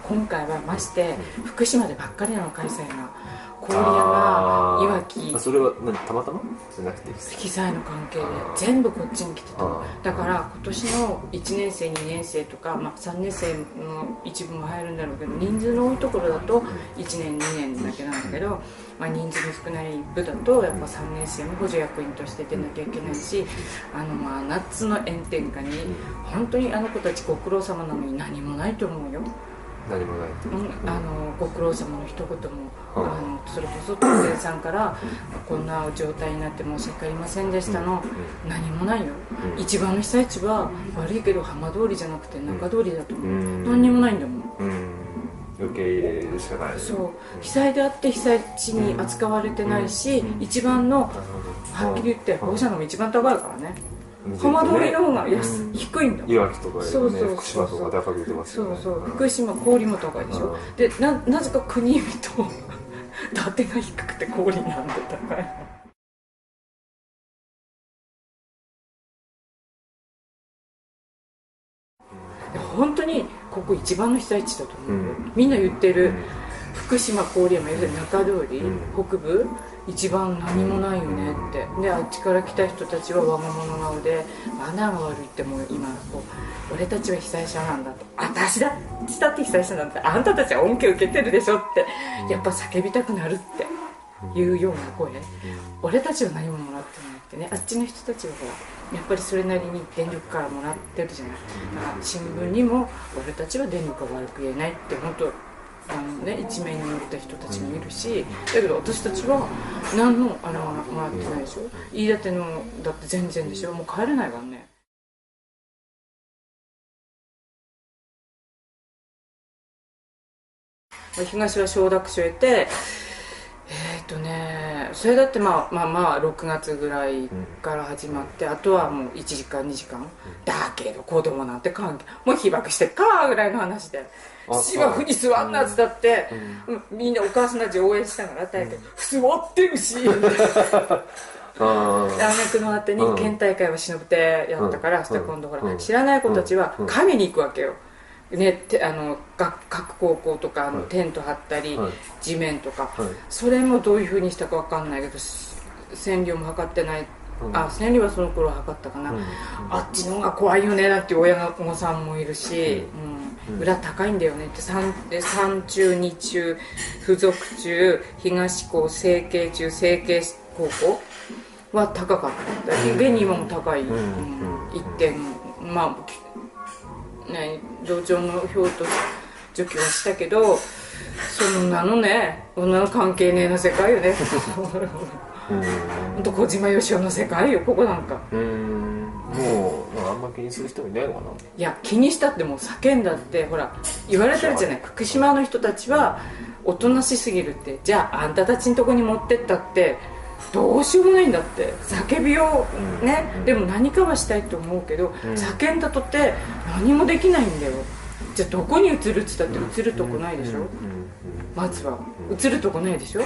今回はまして福島でばっかりなの、開催が。郡山、いわき。それは何、たまたまじゃなくて被災の関係で全部こっちに来てた。だから今年の1年生2年生とか、3年生の一部も入るんだろうけど、人数の多いところだと1年2年だけなんだけど、人数の少ない部だとやっぱ3年生も補助役員として出なきゃいけないし、夏の炎天下に本当にあの子たちご苦労様なのに何もないと思うよ。何もないってご苦労様の一言も、それこそ東電さんからこんな状態になって申し訳ありませんでしたの、何もないよ。一番の被災地は悪いけど浜通りじゃなくて中通りだと思う。何にもないんだもん。受け入れるしかない。そう、被災であって被災地に扱われてないし、一番のはっきり言って放射能も一番高いからね。浜通りの方が低いんだもん。いわきとか福島とか高く出てますよね。そう福島氷も高いでしょ。でなぜか国見と伊達が低くて氷なんで高い。本当にここ一番の被災地だと思うよ。みんな言ってる福島郡山、要するに中通り、北部一番何もないよねって。であっちから来た人たちは我が物顔で、マナーが悪いって。もう今こう俺たちは被災者なんだと、私だって被災者なんだって、あんたたちは恩恵を受けてるでしょってやっぱ叫びたくなるっていうような声。俺たちは何ももらってないってね。あっちの人たちはほらやっぱりそれなりに電力からもらってるじゃない。だから新聞にも俺たちは電力が悪く言えないって本当一面に載った人たちもいるし、だけど私たちは何のあれももらってないでしょ。飯舘のだって全然でしょ。もう帰れないからね。東は承諾書得て、それだって6月ぐらいから始まって、あとはもう1時間2時間だけど、子供なんて関係もう被爆してかぐらいの話で、芝生に座んなっつったって、みんなお母さんたち応援したから大体座ってるし挙句の果てに県大会は忍てやったから、そしたら今度ほら知らない子たちは影に行くわけよ。各高校とかテント張ったり、地面とか、それもどういうふうにしたか分かんないけど、線量も測ってない。線量はその頃測ったかな。あっちの方が怖いよねだって親御さんもいるし、裏高いんだよねって。山中二中附属中東高成蹊中成蹊高校は高かった。現に今も高い。1点同調の表と除去はしたけど、そんなのね、そんなの関係ねえな世界よね。ほんと小島よしおの世界よここなんか。もうあんま気にする人もいないのかな。いや気にしたってもう叫んだってほら言われてるじゃない。福島の人たちはおとなしすぎるって。じゃああんたたちのとこに持ってったってどうしようもないんだって。叫びをね、でも何かはしたいと思うけど、叫んだとって何もできないんだよ。じゃあどこに移るっつったって移るとこないでしょ。まずは移るとこないでしょ。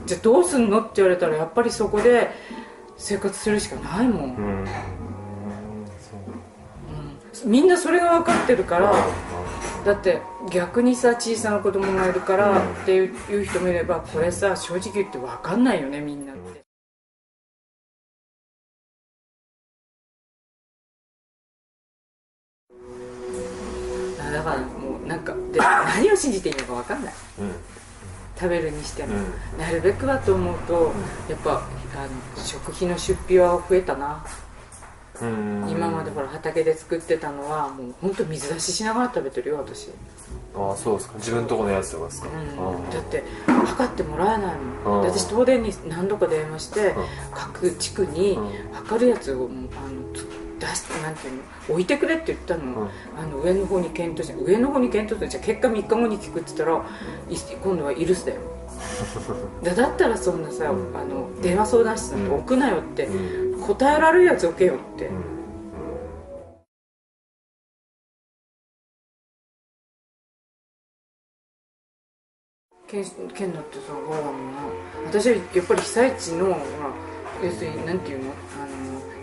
じゃあどうすんのって言われたらやっぱりそこで生活するしかないもん。みんなそれが分かってるから。だって逆にさ、小さな子供がいるからっていう人もいれば、これさ正直言って分かんないよねみんなって。だからもうなんかで何を信じていいのか分かんない。食べるにしても、なるべくはと思うと、やっぱ食費の出費は増えたな。今までほら畑で作ってたのはもう本当水出ししながら食べてるよ私。そうですか。自分のところのやつとかですか。だって測ってもらえないもん。私東電に何度か電話して、各地区に測るやつを出してなんていうの置いてくれって言ったの。上の方に検討して、上の方に検討して、じゃあ結果3日後に聞くって言ったら今度はイルスだよ。だったらそんなさ、電話相談室なんて置くなよって、答えられるやつ置けよって。県だってさ、ほら私はやっぱり被災地の要するになんていうの、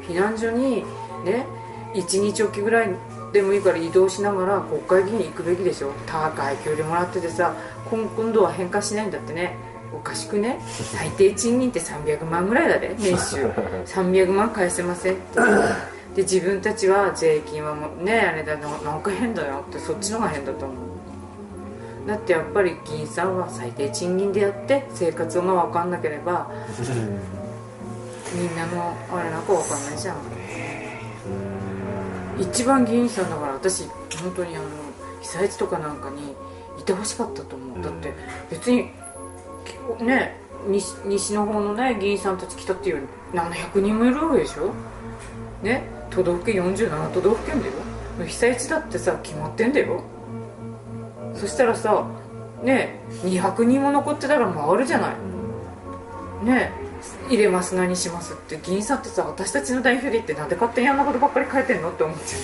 避難所にね1日おきぐらいでもいいから移動しながら国会議員行くべきでしょ。高い給料もらっててさ、今度は返還しないんだってね。おかしくね。最低賃金って300万ぐらいだね、年収300万返せませんってで、自分たちは税金はもうね、あれだな、なんか変だよって、そっちのが変だと思う。だってやっぱり議員さんは最低賃金でやって生活が分かんなければみんなのあれなんか分かんないじゃん。一番議員さんだから、私本当に被災地とかなんかにいてほしかったと思う。だって別にね、西の方のね議員さんたち来たっていう700人もいるわけでしょね。都道府県47都道府県だよ。被災地だってさ決まってんだよ。そしたらさね、200人も残ってたら回るじゃないね。入れます何しますって、議員さんってさ、私たちの代表で言ってなんで勝手にあんなことばっかり書いてんのって思っちゃう